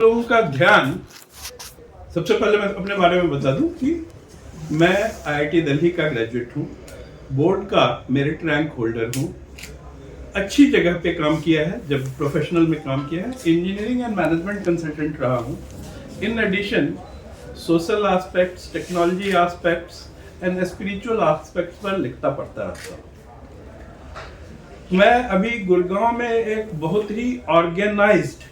लोगों का ध्यान, सबसे पहले मैं अपने बारे में बता दूं कि मैं आईआईटी दिल्ली का ग्रेजुएट हूं, बोर्ड का मेरिट रैंक होल्डर हूं, अच्छी जगह पे काम किया है, जब प्रोफेशनल में काम किया है, इंजीनियरिंग एंड मैनेजमेंट कंसल्टेंट रहा हूं। In addition social aspects, technology aspects and spiritual aspects पर लिखता पढ़ता रहता हूं। मैं अभी गुड़गांव में एक बहुत ही ऑर्गेनाइज्ड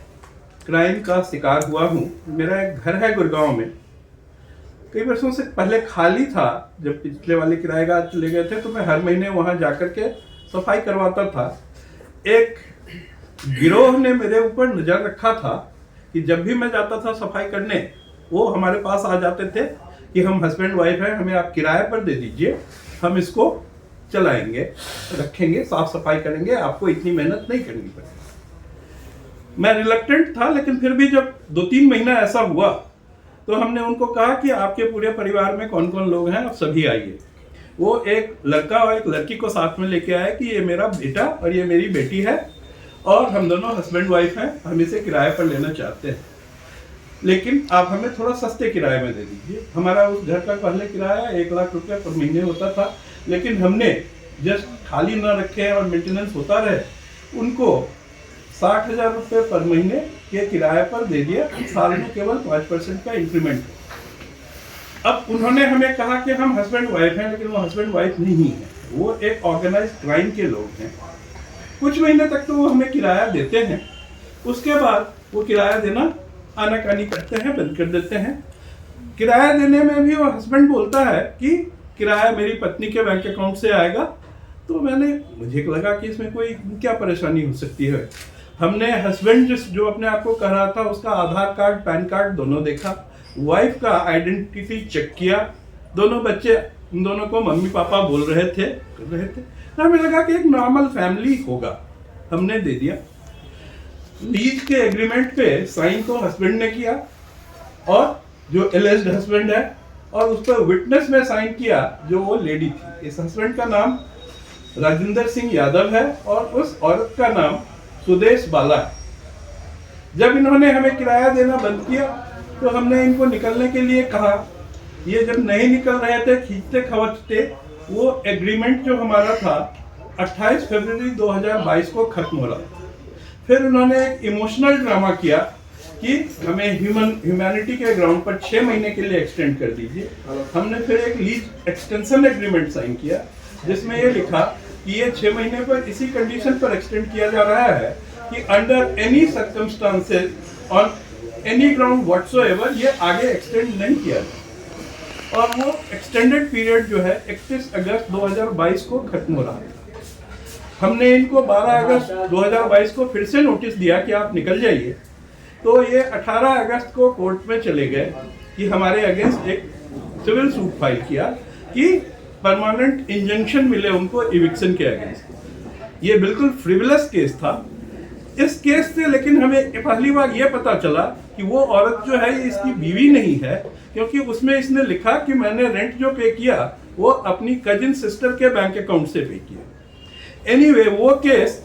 क्राइम का शिकार हुआ हूँ। मेरा एक घर है गुड़गांव में, कई वर्षों से पहले खाली था। जब पिछले वाले किराएदार चले गए थे तो मैं हर महीने वहां जाकर के सफाई करवाता था। एक गिरोह ने मेरे ऊपर नजर रखा था कि जब भी मैं जाता था सफाई करने, वो हमारे पास आ जाते थे कि हम हस्बैंड वाइफ हैं, हमें आप किराए पर दे दीजिए, हम इसको चलाएंगे, रखेंगे, साफ सफाई करेंगे, आपको इतनी मेहनत नहीं करनी पड़ेगी। मैं रिलक्टेंट था, लेकिन फिर भी जब 2-3 महीना ऐसा हुआ तो हमने उनको कहा कि आपके पूरे परिवार में कौन कौन लोग हैं, आप सभी आइए। वो एक लड़का और एक लड़की को साथ में लेके आए कि ये मेरा बेटा और ये मेरी बेटी है और हम दोनों हस्बैंड वाइफ हैं, हम इसे किराए पर लेना चाहते हैं, लेकिन आप हमें थोड़ा सस्ते किराए में दे दीजिए। हमारा उस घर का पहले किराया 1 लाख रुपये पर महीने होता था, लेकिन हमने जस्ट खाली न रखे और मेंटेनेंस होता रहे, उनको 60,000 रुपये पर महीने के किराए पर दे दिया। साल में केवल 5% का इंक्रीमेंट। अब उन्होंने हमें कहा कि हम हस्बैंड वाइफ हैं, लेकिन वो हस्बैंड वाइफ नहीं है, वो एक ऑर्गेनाइज्ड क्राइम के लोग हैं। कुछ महीने तक तो वो हमें किराया देते हैं, उसके बाद वो किराया देना आनाकानी करते हैं, बंद कर देते हैं। किराया देने में भी वो हस्बैंड बोलता है कि किराया मेरी पत्नी के बैंक अकाउंट से आएगा। तो मुझे लगा कि इसमें कोई क्या परेशानी हो सकती है। हमने हस्बैंड जो अपने आप को कह रहा था, उसका आधार कार्ड, पैन कार्ड दोनों देखा, वाइफ का आइडेंटिटी चेक किया, दोनों बच्चे उन दोनों को मम्मी पापा बोल रहे थे। तो हमें लगा कि एक नॉर्मल फैमिली होगा, हमने दे दिया। लीज के एग्रीमेंट पे साइन तो हस्बैंड ने किया और जो एलिज्ड हस्बैंड है, और उस पर विटनेस में साइन किया जो वो लेडी थी। इस हस्बैंड का नाम राजेंद्र सिंह यादव है और उस औरत का नाम सुदेश बाला है। जब इन्होंने हमें किराया देना बंद किया तो हमने इनको निकलने के लिए कहा। ये जब नहीं निकल रहे थे, खींचते खवचते, वो एग्रीमेंट जो हमारा था 28 फरवरी 2022 को खत्म हो रहा था। फिर उन्होंने एक इमोशनल ड्रामा किया कि हमें ह्यूमैनिटी के ग्राउंड पर 6 महीने के लिए एक्सटेंड कर दीजिए। हमने फिर एक लीज एक्सटेंशन एग्रीमेंट साइन किया जिसमें ये लिखा कि ये 6 महीने पर इसी कंडीशन पर एक्सटेंड किया जा रहा है कि under any circumstances on any ground whatsoever ये आगे एक्सटेंड नहीं किया जाए। और वो एक्सटेंडेड पीरियड जो है 31 अगस्त 2022 को खत्म हो रहा है। हमने इनको 12 अगस्त 2022 को फिर से नोटिस दिया कि आप निकल जाइए। तो ये 18 अगस्त को कोर्ट में चले गए कि हमारे अगेंस्ट एक सिविल सूट फाइल किया कि परमानेंट इंजंक्शन मिले उनको इविक्शन के अगेंस्ट। ये बिल्कुल फ्रिवलस केस था। इस केस से लेकिन हमें पहली बार ये पता चला कि वो औरत जो है ये इसकी बीवी नहीं है, क्योंकि उसमें इसने लिखा कि मैंने रेंट जो पे किया वो अपनी कजिन सिस्टर के बैंक अकाउंट से पे किया। एनीवे, वो केस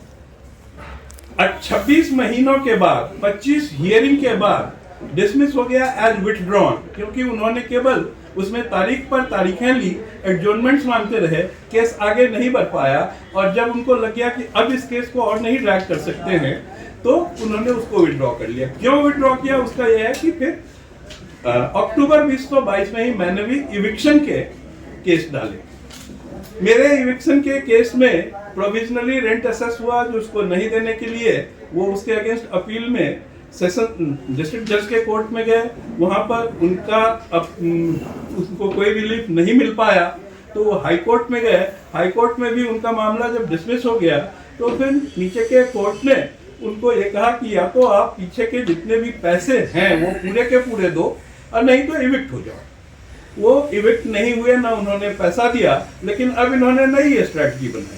26 महीनों के बाद, 25 हियरिंग के बाद डिसमिस हो गया एज विथड्रॉन, क्योंकि उन्होंने केवल उसमें तारीख पर तारीखें ली, एडजॉर्नमेंट्स मांगते रहे, केस आगे नहीं बढ़ पाया। और जब उनको लग गया कि अब इस केस को और नहीं ड्रैग कर सकते हैं तो उन्होंने उसको विड्रॉ कर लिया। क्यों विड्रॉ किया, उसका यह है कि फिर अक्टूबर 2022 में ही मैंने भी इविक्शन के केस डाले। मेरे इविक्शन के केस में प्रोविजनली रेंट असेस हुआ, जो उसको नहीं देने के लिए वो उसके अगेंस्ट अपील में सेशन डिस्ट्रिक्ट जज के कोर्ट में गए। वहां पर उसको कोई रिलीफ नहीं मिल पाया तो वो हाई कोर्ट में गए। हाई कोर्ट में भी उनका मामला जब डिसमिस हो गया तो फिर नीचे के कोर्ट ने उनको ये कहा कि या तो आप पीछे के जितने भी पैसे हैं वो पूरे के पूरे दो, और नहीं तो इविक्ट हो जाओ। वो इविक्ट नहीं हुए, ना उन्होंने पैसा दिया। लेकिन अब इन्होंने नई स्ट्रैटेजी बनाई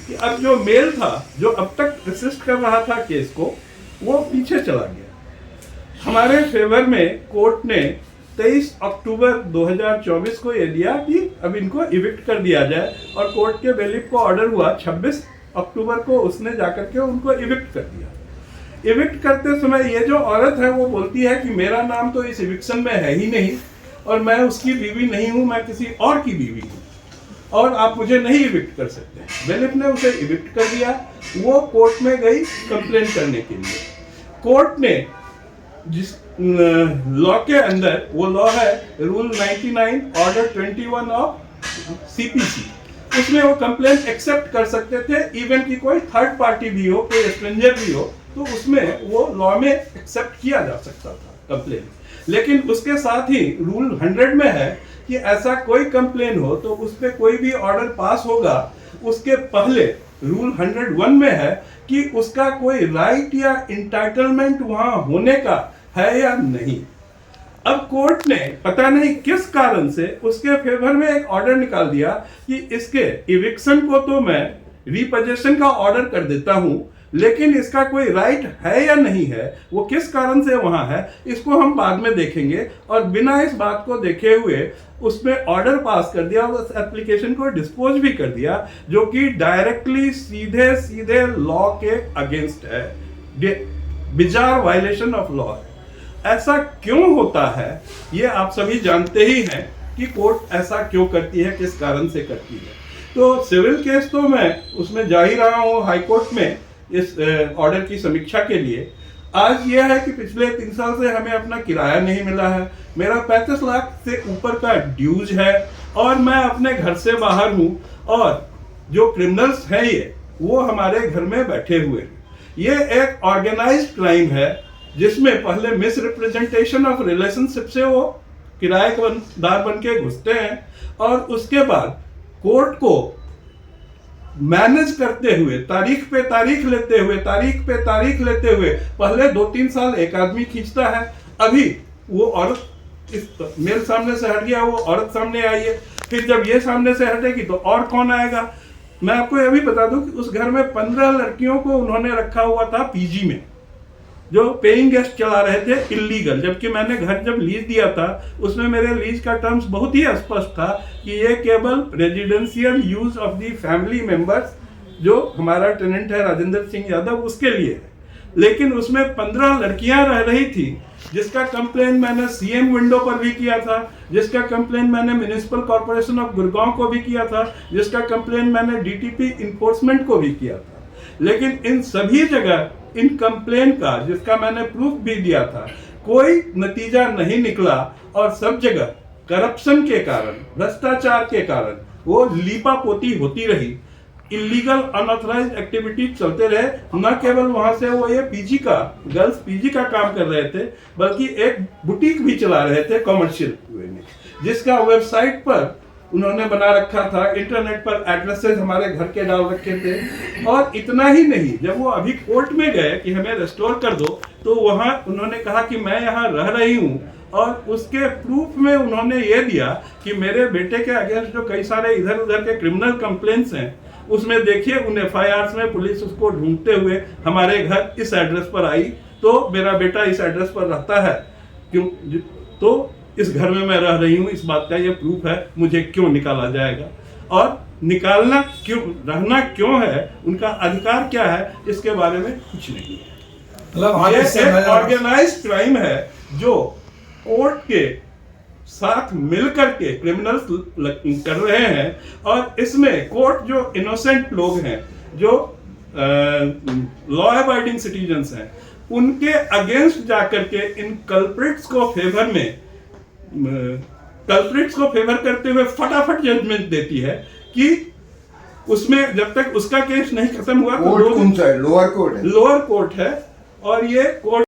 कि अब जो मेल था, जो अब तक रेसिस्ट कर रहा था केस को, वो पीछे चला गया। हमारे फेवर में कोर्ट ने 23 अक्टूबर 2024 को ये दिया कि अब इनको इविक्ट कर दिया जाए, और कोर्ट के बेलिफ को ऑर्डर हुआ 26 अक्टूबर को, उसने जाकर के उनको इविक्ट कर दिया। इविक्ट करते समय ये जो औरत है वो बोलती है कि मेरा नाम तो इस इविक्शन में है ही नहीं और मैं उसकी बीवी नहीं हूं, मैं किसी और की बीवी हूं और आप मुझे नहीं इविक्ट कर सकते। बेलिफ ने उसे इविक्ट कर दिया। वो कोर्ट में गई कंप्लेन करने के लिए। कोर्ट ने जिस लॉ के अंदर, वो लॉ है रूल 99 ऑर्डर 21 ऑफ सीपीसी, उसमें वो कंप्लेन एक्सेप्ट कर सकते थे। इवन की कोई थर्ड पार्टी भी हो, कोई स्ट्रेंजर भी हो, तो उसमें वो लॉ में एक्सेप्ट किया जा सकता था कंप्लेन। लेकिन उसके साथ ही रूल 100 में है कि ऐसा कोई कंप्लेन हो तो उस पर कोई भी ऑर्डर पास होगा, उसके पहले रूल 101 में है कि उसका कोई राइट या इंटाइटलमेंट वहां होने का है या नहीं। अब कोर्ट ने पता नहीं किस कारण से उसके फेवर में एक ऑर्डर निकाल दिया कि इसके इविक्शन को तो मैं रिपोजेशन का ऑर्डर कर देता हूं, लेकिन इसका कोई राइट है या नहीं है, वो किस कारण से वहां है, इसको हम बाद में देखेंगे। और बिना इस बात को देखे हुए उसमें ऑर्डर पास कर दिया और उस एप्लीकेशन को डिस्पोज भी कर दिया, जो कि डायरेक्टली सीधे सीधे लॉ के अगेंस्ट है, बिजार वायलेशन ऑफ लॉ है। ऐसा क्यों होता है ये आप सभी जानते ही हैं कि कोर्ट ऐसा क्यों करती है, किस कारण से करती है। तो सिविल केस तो मैं उसमें जा ही रहा हूं हाई कोर्ट में इस ऑर्डर की समीक्षा के लिए। आज यह है कि पिछले 3 साल से हमें अपना किराया नहीं मिला है, मेरा 35 लाख से ऊपर का ड्यूज है और मैं अपने घर से बाहर हूं और जो क्रिमिनल्स हैं ये वो हमारे घर में बैठे हुए हैं। ये एक ऑर्गेनाइज्ड क्राइम है जिसमें पहले मिस रिप्रेजेंटेशन ऑफ रिलेशनशिप से वो किराएदार बन के घुसते हैं और उसके बाद कोर्ट को मैनेज करते हुए, तारीख पे तारीख लेते हुए पहले 2-3 साल एक आदमी खींचता है। अभी वो औरत इस मेल सामने से हट गया, वो औरत सामने आई है, फिर जब ये सामने से हटेगी तो और कौन आएगा। मैं आपको यह भी बता दूं कि उस घर में 15 लड़कियों को उन्होंने रखा हुआ था पीजी में, जो पेइंग गेस्ट चला रहे थे इल्लीगल। जबकि मैंने घर जब लीज दिया था उसमें मेरे लीज का टर्म्स बहुत ही स्पष्ट था कि ये केवल residential use of the family members, जो हमारा टेनेंट है राजेंद्र सिंह यादव, उसके लिए है। लेकिन उसमें 15 लड़कियां रह रही थी, जिसका कंप्लेन मैंने सीएम विंडो पर भी किया था, जिसका कंप्लेन मैंने म्युनिसिपल कॉर्पोरेशन ऑफ गुड़गांव को भी किया था, जिसका कंप्लेन मैंने डीटीपी इन्फोर्समेंट को भी किया था। लेकिन इन सभी जगह इन कंप्लेन का, जिसका मैंने प्रूफ भी दिया था, कोई नतीजा नहीं निकला और सब जगह करप्शन के कारण, भ्रष्टाचार के कारण वो लीपापोती होती रही, इलीगल अनऑथराइज्ड एक्टिविटी चलते रहे। न केवल वहां से वो ये पीजी का, गर्ल्स पीजी का काम कर रहे थे, बल्कि एक बुटीक भी चला रहे थे कमर्शियल वे में, जिसका वेबसाइट पर उन्होंने बना रखा था, इंटरनेट पर एड्रेसेस हमारे घर के डाल रखे थे। और इतना ही नहीं, जब वो अभी कोर्ट में गए कि हमें रेस्टोर कर दो, तो वहां उन्होंने कहा कि मैं यहाँ रह रही हूँ और उसके प्रूफ में उन्होंने ये दिया कि मेरे बेटे के अगेंस्ट जो कई सारे इधर उधर के क्रिमिनल कंप्लेंट्स हैं, उसमें देखिए उन FIRs में पुलिस उसको ढूंढते हुए हमारे घर इस एड्रेस पर आई, तो मेरा बेटा इस एड्रेस पर रहता है, क्यों, तो इस घर में मैं रह रही हूं, इस बात का ये प्रूफ है, मुझे क्यों निकाला जाएगा। और निकालना क्यों, रहना क्यों है, उनका अधिकार क्या है, इसके बारे में कुछ नहीं है। ये एक ऑर्गेनाइज्ड क्राइम है जो कोर्ट के साथ मिलकर के क्रिमिनल्स कर रहे हैं। और इसमें कोर्ट जो इनोसेंट लोग हैं, जो लॉ अबाइडिंग सिटीजन्स हैं, उनके अगेंस्ट जाकर के इन कल्प्रिट्स को फेवर करते हुए फटाफट जजमेंट देती है कि उसमें जब तक उसका केस नहीं खत्म हुआ तो लोअर कोर्ट है और ये कोर्ट